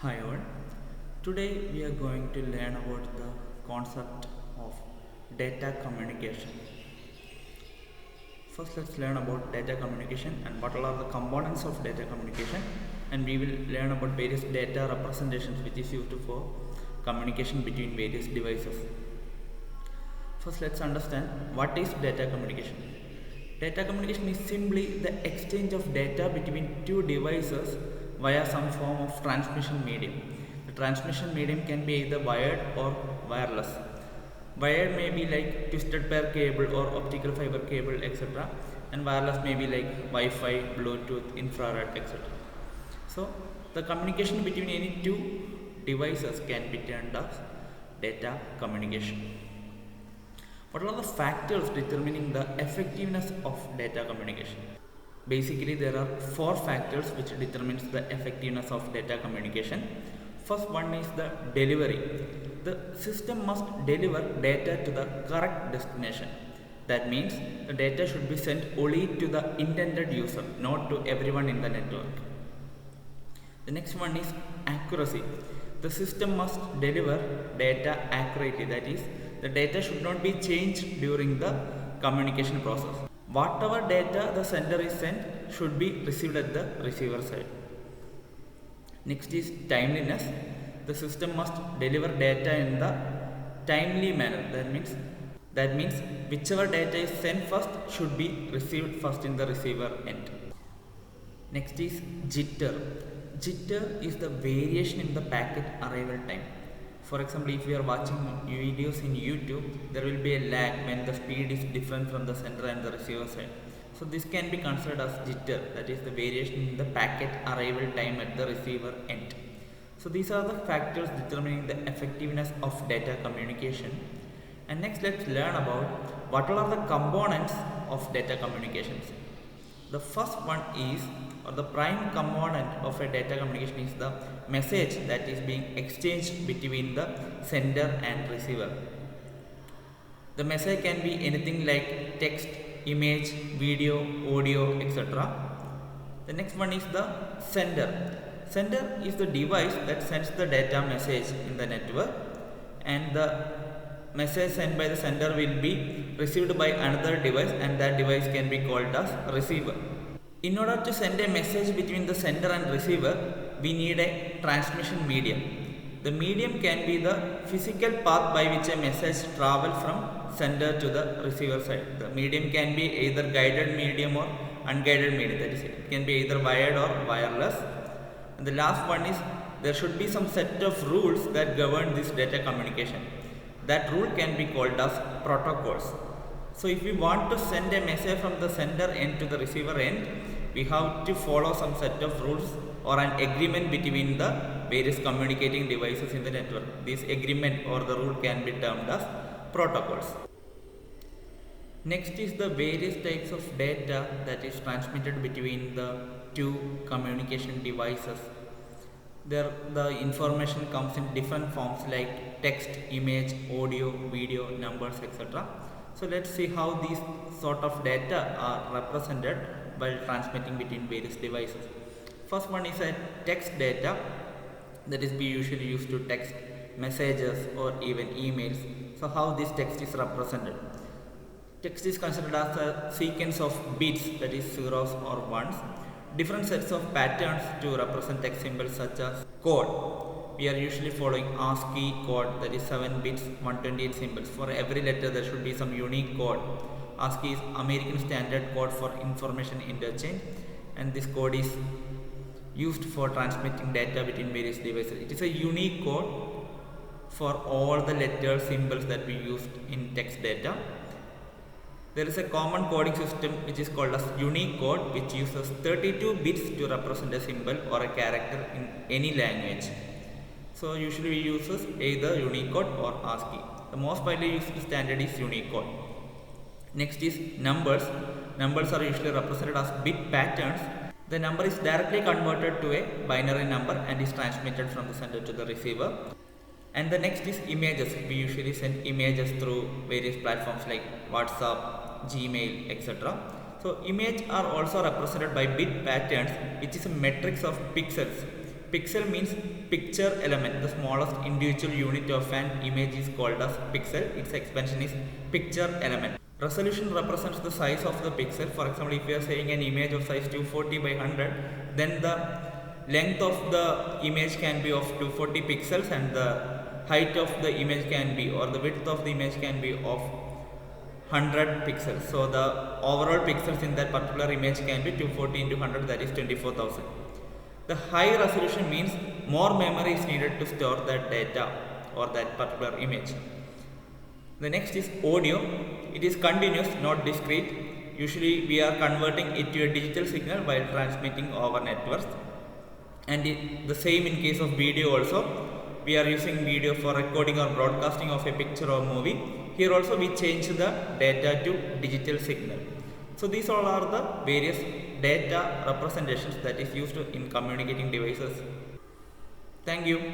Hi all. Today we are going to learn about the concept of data communication. First let's learn about data communication and what all are the components of data communication, and we will learn about various data representations which is used for communication between various devices. First let's understand what is data communication. Data communication is simply the exchange of data between two devices via some form of transmission medium. The transmission medium can be either wired or wireless. Wired may be like twisted pair cable or optical fiber cable, etc. And wireless may be like Wi-Fi, Bluetooth, infrared, etc. So the communication between any two devices can be termed as data communication. What are the factors determining the effectiveness of data communication? Basically, there are four factors which determines the effectiveness of data communication. First one is the delivery. The system must deliver data to the correct destination. That means the data should be sent only to the intended user, not to everyone in the network. The next one is accuracy. The system must deliver data accurately, that is, the data should not be changed during the communication process. Whatever data the sender is sent should be received at the receiver side. Next is timeliness. The system must deliver data in the timely manner. That means whichever data is sent first should be received first in the receiver end. Next is jitter. Jitter is the variation in the packet arrival time. For example, if you are watching videos in YouTube, there will be a lag when the speed is different from the sender and the receiver side. So this can be considered as jitter, that is the variation in the packet arrival time at the receiver end. So these are the factors determining the effectiveness of data communication. And next let's learn about what are the components of data communications. The first one is, or the prime component of a data communication is the message that is being exchanged between the sender and receiver. The message can be anything like text, image, video, audio, etc. The next one is the sender. Sender is the device that sends the data message in the network, and the message sent by the sender will be received by another device, and that device can be called as receiver. In order to send a message between the sender and receiver, we need a transmission medium. The medium can be the physical path by which a message travels from sender to the receiver side. The medium can be either guided medium or unguided medium, that is, it can be either wired or wireless. And the last one is, there should be some set of rules that govern this data communication. That rule can be called as protocols. So if we want to send a message from the sender end to the receiver end, we have to follow some set of rules or an agreement between the various communicating devices in the network. This agreement or the rule can be termed as protocols. Next is the various types of data that is transmitted between the two communication devices. The information comes in different forms like text, image, audio, video, numbers, etc. So let's see how these sort of data are represented while transmitting between various devices. First one is a text data, that is we usually use to text messages or even emails. So how this text is represented? Text is considered as a sequence of bits, that is zeros or ones, different sets of patterns to represent text symbols such as code. We are usually following ASCII code, that is 7 bits, 128 symbols. For every letter there should be some unique code. ASCII is American Standard Code for Information Interchange, and this code is used for transmitting data between various devices. It is a unique code for all the letters, symbols that we used in text data. There is a common coding system which is called as Unicode, which uses 32 bits to represent a symbol or a character in any language. So usually we use either Unicode or ASCII. The most widely used standard is Unicode. Next is numbers. Numbers are usually represented as bit patterns. The number is directly converted to a binary number and is transmitted from the sender to the receiver. And the next is images. We usually send images through various platforms like WhatsApp, Gmail, etc. So images are also represented by bit patterns, which is a matrix of pixels. Pixel means picture element. The smallest individual unit of an image is called as pixel. Its expansion is picture element. Resolution represents the size of the pixel. For example, if we are saying an image of size 240 by 100, then the length of the image can be of 240 pixels and the height of the image can be, or the width of the image can be of 100 pixels. So the overall pixels in that particular image can be 240 into 100, that is 24,000. The high resolution means more memory is needed to store that data or that particular image. The next is audio. It is continuous, not discrete. Usually we are converting it to a digital signal while transmitting over networks. And the same in case of video also. We are using video for recording or broadcasting of a picture or movie. Here also we change the data to digital signal. So these all are the various data representations that is used in communicating devices. Thank you.